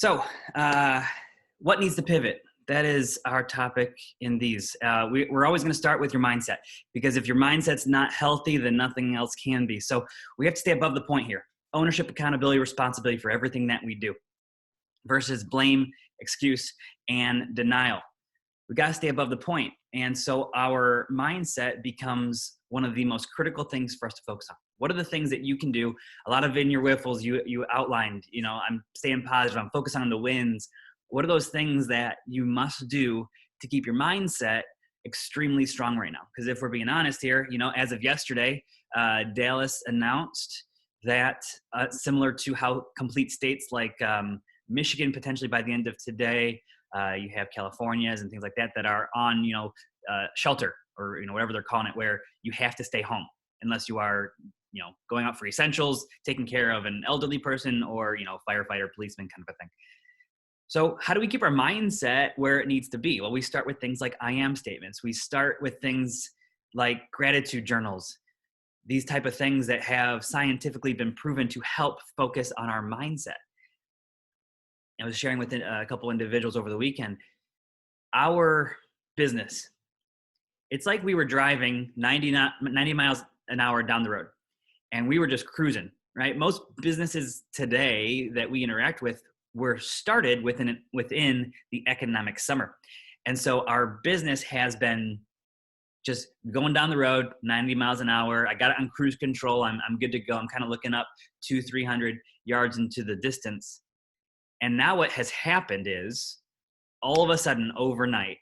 So, what needs to pivot? That is our topic in these. We're always going to start with your mindset, because if your mindset's not healthy, then nothing else can be. So we have to stay above the point here. Ownership, accountability, responsibility for everything that we do versus blame, excuse, and denial. We got to stay above the point. And so our mindset becomes one of the most critical things for us to focus on. What are the things that you can do? A lot of in your whiffles, you outlined, I'm staying positive, I'm focusing on the wins. What are those things that you must do to keep your mindset extremely strong right now? Because if we're being honest here, as of yesterday, Dallas announced that similar to how complete states like Michigan potentially by the end of today, you have Californias and things like that are on, shelter or, whatever they're calling it, where you have to stay home unless you are, going out for essentials, taking care of an elderly person or, firefighter, policeman kind of a thing. So how do we keep our mindset where it needs to be? Well, we start with things like I am statements. We start with things like gratitude journals, these type of things that have scientifically been proven to help focus on our mindset. I was sharing with a couple individuals over the weekend, our business, it's like we were driving 90 miles an hour down the road and we were just cruising, right? Most businesses today that we interact with were started within the economic summer. And so our business has been just going down the road, 90 miles an hour. I got it on cruise control. I'm good to go. I'm kind of looking up 200-300 yards into the distance. And now what has happened is all of a sudden overnight,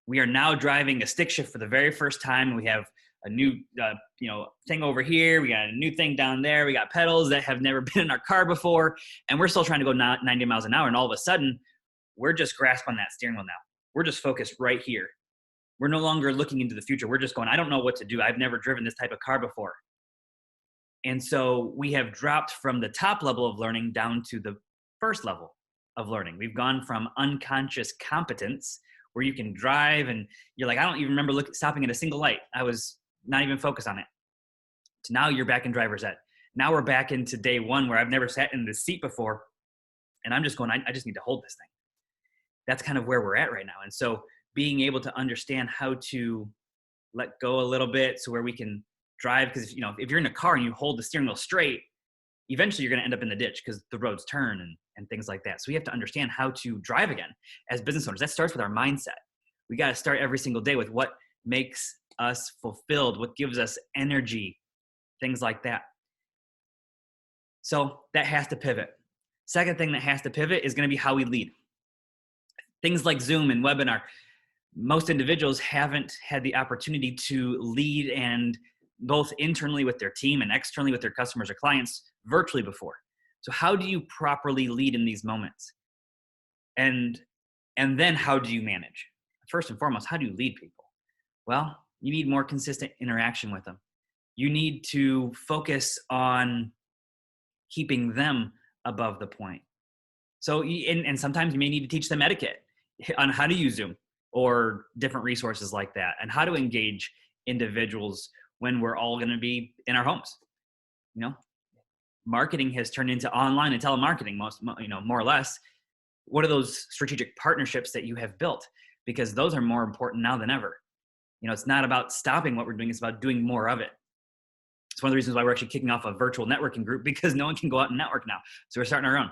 we are now driving a stick shift for the very first time. We have a new, thing over here. We got a new thing down there. We got pedals that have never been in our car before. And we're still trying to go 90 miles an hour. And all of a sudden, we're just grasping that steering wheel now. We're just focused right here. We're no longer looking into the future. We're just going, I don't know what to do. I've never driven this type of car before. And so we have dropped from the top level of learning down to the first level of learning. We've gone from unconscious competence, where you can drive and you're like, I don't even remember stopping at a single light. I was not even focused on it. To now you're back in driver's ed. Now we're back into day one where I've never sat in this seat before. And I'm just going, I just need to hold this thing. That's kind of where we're at right now. And so being able to understand how to let go a little bit so where we can drive, because if you're in a car and you hold the steering wheel straight, eventually you're going to end up in the ditch because the roads turn and things like that. So we have to understand how to drive again as business owners. That starts with our mindset. We got to start every single day with what makes us fulfilled, what gives us energy, things like that. So that has to pivot. Second thing that has to pivot is going to be how we lead. Things like Zoom and webinar. Most individuals haven't had the opportunity to lead, and both internally with their team and externally with their customers or clients virtually before. So how do you properly lead in these moments? And then how do you manage? First and foremost, how do you lead people? Well, you need more consistent interaction with them. You need to focus on keeping them above the point. So, and sometimes you may need to teach them etiquette on how to use Zoom or different resources like that, and how to engage individuals when we're all going to be in our homes. Marketing has turned into online and telemarketing, more or less. What are those strategic partnerships that you have built? Because those are more important now than ever. It's not about stopping what we're doing. It's about doing more of it. It's one of the reasons why we're actually kicking off a virtual networking group, because no one can go out and network now. So we're starting our own.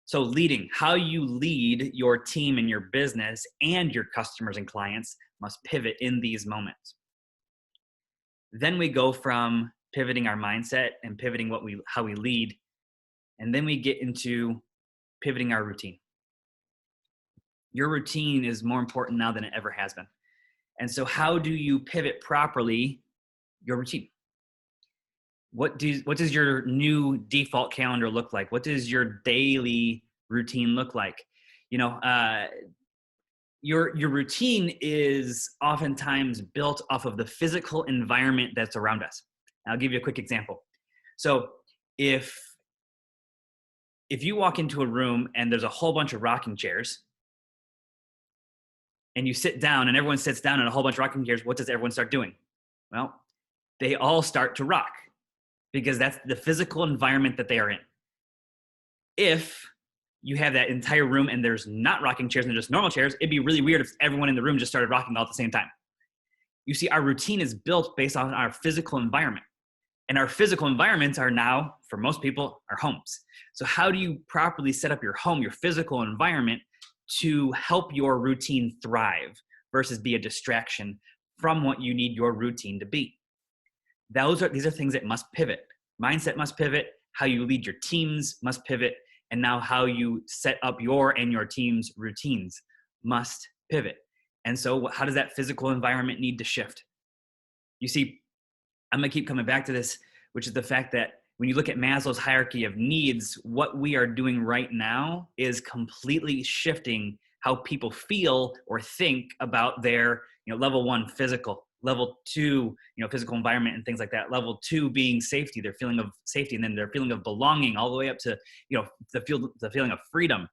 So leading, how you lead your team and your business and your customers and clients must pivot in these moments. Then we go from pivoting our mindset and pivoting how we lead. And then we get into pivoting our routine. Your routine is more important now than it ever has been. And so how do you pivot properly your routine? What does your new default calendar look like? What does your daily routine look like? Your routine is oftentimes built off of the physical environment that's around us. I'll give you a quick example. So if you walk into a room and there's a whole bunch of rocking chairs, and you sit down and everyone sits down in a whole bunch of rocking chairs, what does everyone start doing? Well, they all start to rock, because that's the physical environment that they are in. If you have that entire room and there's not rocking chairs and they're just normal chairs, it'd be really weird if everyone in the room just started rocking all at the same time. You see, our routine is built based on our physical environment. And our physical environments are now, for most people, our homes. So how do you properly set up your home, your physical environment, to help your routine thrive versus be a distraction from what you need your routine to be? These are things that must pivot. Mindset must pivot. How you lead your teams must pivot. And now how you set up your and your team's routines must pivot. And so how does that physical environment need to shift? You see, I'm going to keep coming back to this, which is the fact that when you look at Maslow's hierarchy of needs, what we are doing right now is completely shifting how people feel or think about their, level one, physical, level two, physical environment and things like that. Level two being safety, their feeling of safety, and then their feeling of belonging, all the way up to, the feeling of freedom.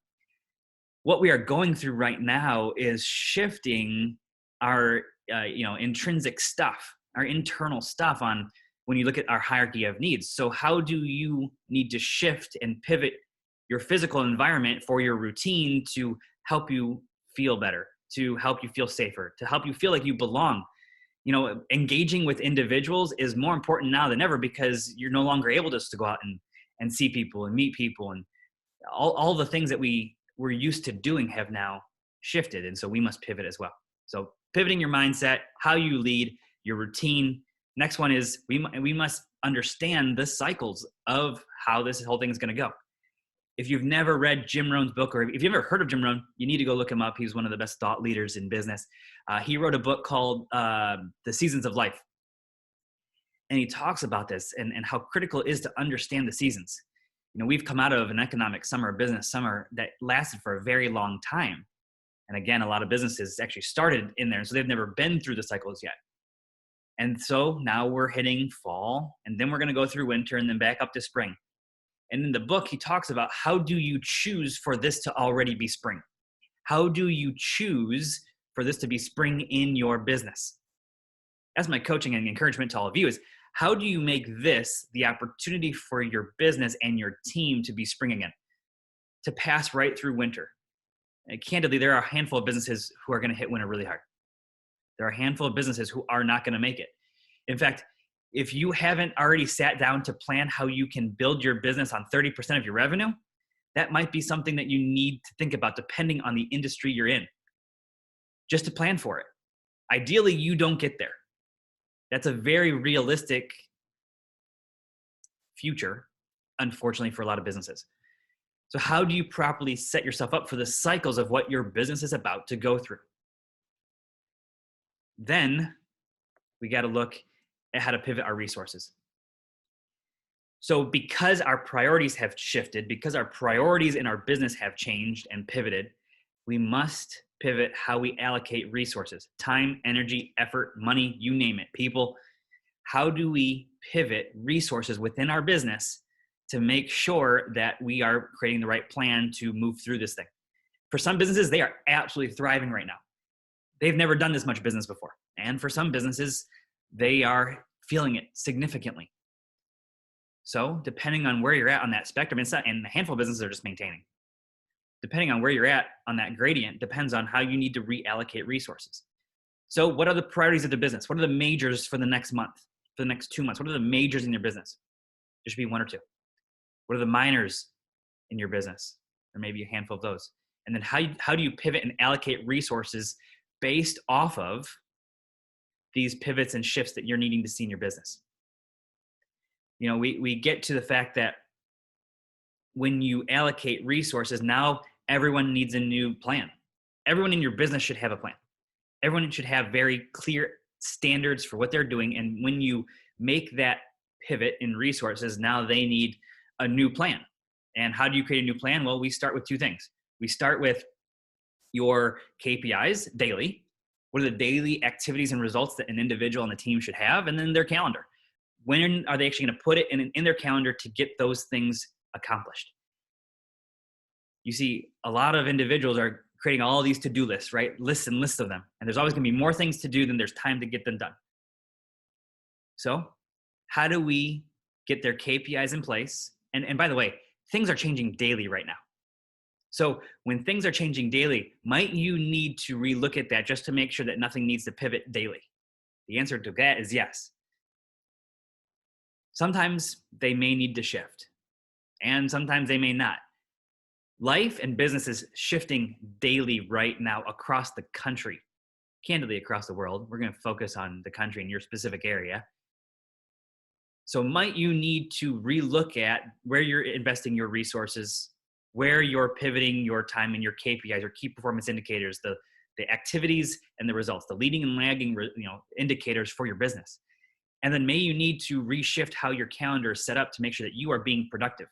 What we are going through right now is shifting our, intrinsic stuff, our internal stuff on when you look at our hierarchy of needs. So how do you need to shift and pivot your physical environment for your routine to help you feel better, to help you feel safer, to help you feel like you belong? Engaging with individuals is more important now than ever because you're no longer able just to go out and see people and meet people, and all the things that we were used to doing have now shifted. And so we must pivot as well. So pivoting your mindset, how you lead, your routine. Next one is we must understand the cycles of how this whole thing is going to go. If you've never read Jim Rohn's book, or if you've ever heard of Jim Rohn, you need to go look him up. He's one of the best thought leaders in business. He wrote a book called The Seasons of Life. And he talks about this and how critical it is to understand the seasons. We've come out of an economic summer, a business summer that lasted for a very long time. And again, a lot of businesses actually started in there, so they've never been through the cycles yet. And so now we're hitting fall, and then we're going to go through winter and then back up to spring. And in the book, he talks about how do you choose for this to already be spring? How do you choose for this to be spring in your business? That's my coaching and encouragement to all of you is how do you make this the opportunity for your business and your team to be spring again, to pass right through winter? And candidly, there are a handful of businesses who are going to hit winter really hard. There are a handful of businesses who are not going to make it. In fact, if you haven't already sat down to plan how you can build your business on 30% of your revenue, that might be something that you need to think about depending on the industry you're in, just to plan for it. Ideally, you don't get there. That's a very realistic future, unfortunately, for a lot of businesses. So how do you properly set yourself up for the cycles of what your business is about to go through? Then we got to look at how to pivot our resources. So because our priorities have shifted, because our priorities in our business have changed and pivoted, we must pivot how we allocate resources, time, energy, effort, money, you name it, people. How do we pivot resources within our business to make sure that we are creating the right plan to move through this thing? For some businesses, they are absolutely thriving right now. They've never done this much business before. And for some businesses, they are feeling it significantly. So depending on where you're at on that spectrum, and a handful of businesses are just maintaining. Depending on where you're at on that gradient depends on how you need to reallocate resources. So what are the priorities of the business? What are the majors for the next month, for the next 2 months? What are the majors in your business? There should be one or two. What are the minors in your business? Or maybe a handful of those. And then how do you pivot and allocate resources based off of these pivots and shifts that you're needing to see in your business? We get to the fact that when you allocate resources, now everyone needs a new plan. Everyone in your business should have a plan. Everyone should have very clear standards for what they're doing. And when you make that pivot in resources, now they need a new plan. And how do you create a new plan? Well, we start with two things. We start with your KPIs daily. What are the daily activities and results that an individual and the team should have? And then their calendar. When are they actually going to put it in their calendar to get those things accomplished? You see, a lot of individuals are creating all these to-do lists, right? Lists and lists of them. And there's always going to be more things to do than there's time to get them done. So how do we get their KPIs in place? And by the way, things are changing daily right now. So when things are changing daily, might you need to relook at that just to make sure that nothing needs to pivot daily? The answer to that is yes. Sometimes they may need to shift, and sometimes they may not. Life and business is shifting daily right now across the country, candidly across the world. We're going to focus on the country in your specific area. So might you need to relook at where you're investing your resources, where you're pivoting your time and your KPIs, your key performance indicators, the activities and the results, the leading and lagging indicators for your business. And then may you need to reshift how your calendar is set up to make sure that you are being productive.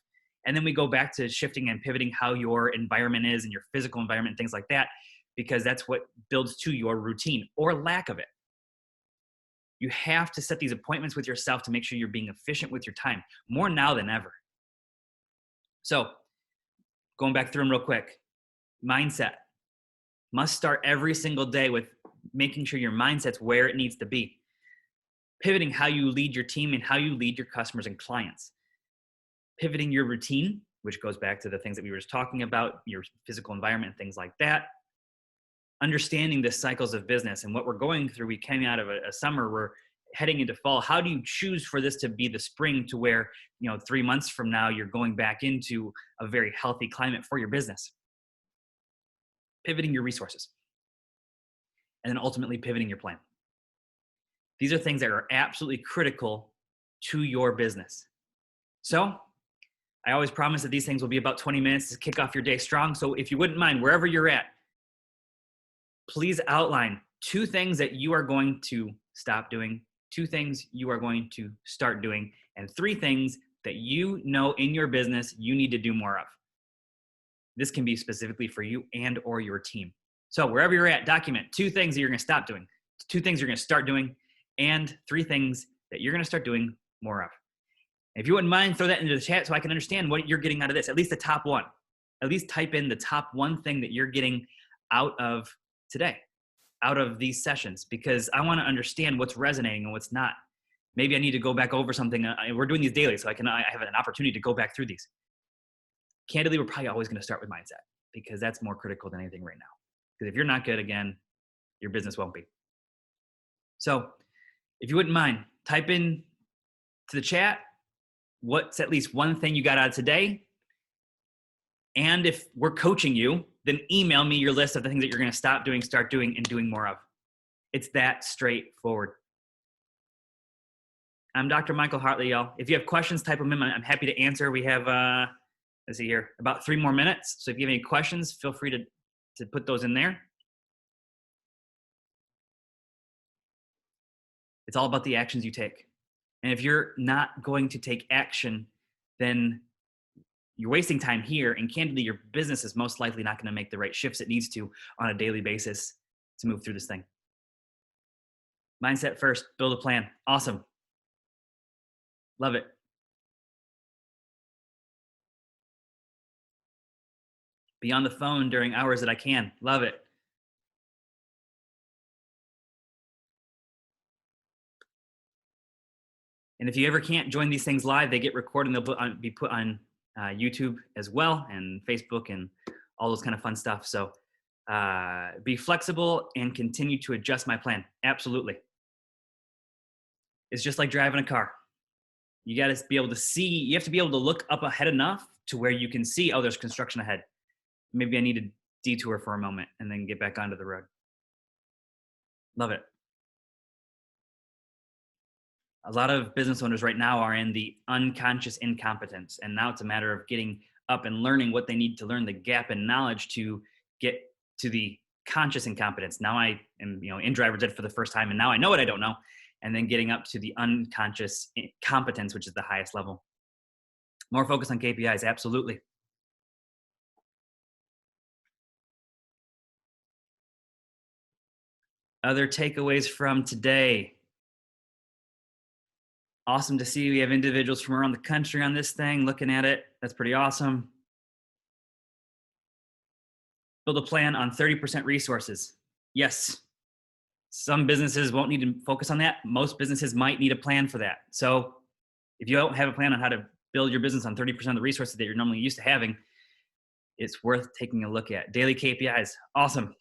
And then we go back to shifting and pivoting how your environment is and your physical environment and things like that, because that's what builds to your routine or lack of it. You have to set these appointments with yourself to make sure you're being efficient with your time, more now than ever. So going back through them real quick, mindset must start every single day with making sure your mindset's where it needs to be. Pivoting how you lead your team and how you lead your customers and clients. Pivoting your routine, which goes back to the things that we were just talking about, your physical environment and things like that. Understanding the cycles of business and what we're going through. We came out of a summer, we're heading into fall. How do you choose for this to be the spring to where, 3 months from now, you're going back into a very healthy climate for your business? Pivoting your resources. And then ultimately pivoting your plan. These are things that are absolutely critical to your business. So I always promise that these things will be about 20 minutes to kick off your day strong. So if you wouldn't mind, wherever you're at, please outline 2 things that you are going to stop doing, 2 things you are going to start doing, and 3 things that you know in your business you need to do more of. This can be specifically for you and or your team. So wherever you're at, document 2 things that you're going to stop doing, 2 things you're going to start doing, and 3 things that you're going to start doing more of. If you wouldn't mind, throw that into the chat so I can understand what you're getting out of this, at least the top one. At least type in the top 1 thing that you're getting out of today, out of these sessions, because I want to understand what's resonating and what's not. Maybe I need to go back over something. We're doing these daily, so I have an opportunity to go back through these. Candidly, we're probably always going to start with mindset because that's more critical than anything right now. Because if you're not good, again, your business won't be. So if you wouldn't mind, type in to the chat what's at least 1 thing you got out of today. And if we're coaching you, then email me your list of the things that you're going to stop doing, start doing, and doing more of. It's that straightforward. I'm Dr. Michael Hartley, y'all. If you have questions, type them in. I'm happy to answer. We have, let's see here, about 3 more minutes. So if you have any questions, feel free to put those in there. It's all about the actions you take. And if you're not going to take action, then you're wasting time here, and candidly, your business is most likely not going to make the right shifts it needs to on a daily basis to move through this thing. Mindset first, build a plan. Awesome. Love it. Be on the phone during hours that I can. Love it. And if you ever can't join these things live, they get recorded and they'll be put on YouTube as well, and Facebook and all those kind of fun stuff. So be flexible and continue to adjust my plan. Absolutely. It's just like driving a car. You got to be able to see, you have to be able to look up ahead enough to where you can see, oh, there's construction ahead. Maybe I need to detour for a moment and then get back onto the road. Love it. A lot of business owners right now are in the unconscious incompetence. And now it's a matter of getting up and learning what they need to learn, the gap in knowledge to get to the conscious incompetence. Now I am, in driver's ed for the first time, and now I know what I don't know. And then getting up to the unconscious competence, which is the highest level. More focus on KPIs, absolutely. Other takeaways from today. Awesome to see we have individuals from around the country on this thing looking at it. That's pretty awesome. Build a plan on 30% resources. Yes, some businesses won't need to focus on that. Most businesses might need a plan for that. So if you don't have a plan on how to build your business on 30% of the resources that you're normally used to having, it's worth taking a look at. Daily KPIs. Awesome.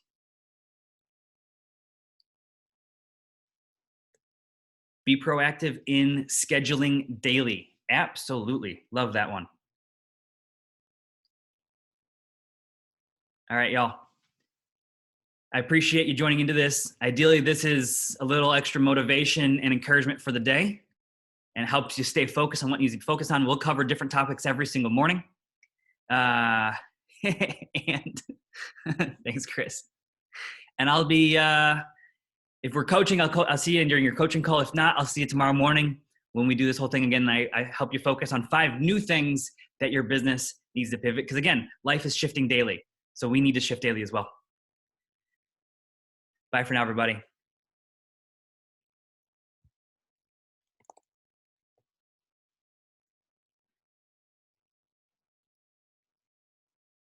Be proactive in scheduling daily. Absolutely. Love that one. All right, y'all. I appreciate you joining into this. Ideally, this is a little extra motivation and encouragement for the day and helps you stay focused on what you need to focus on. We'll cover different topics every single morning. And thanks, Chris. And I'll be, if we're coaching, I'll see you during your coaching call. If not, I'll see you tomorrow morning when we do this whole thing again. I help you focus on 5 new things that your business needs to pivot. Because again, life is shifting daily. So we need to shift daily as well. Bye for now, everybody.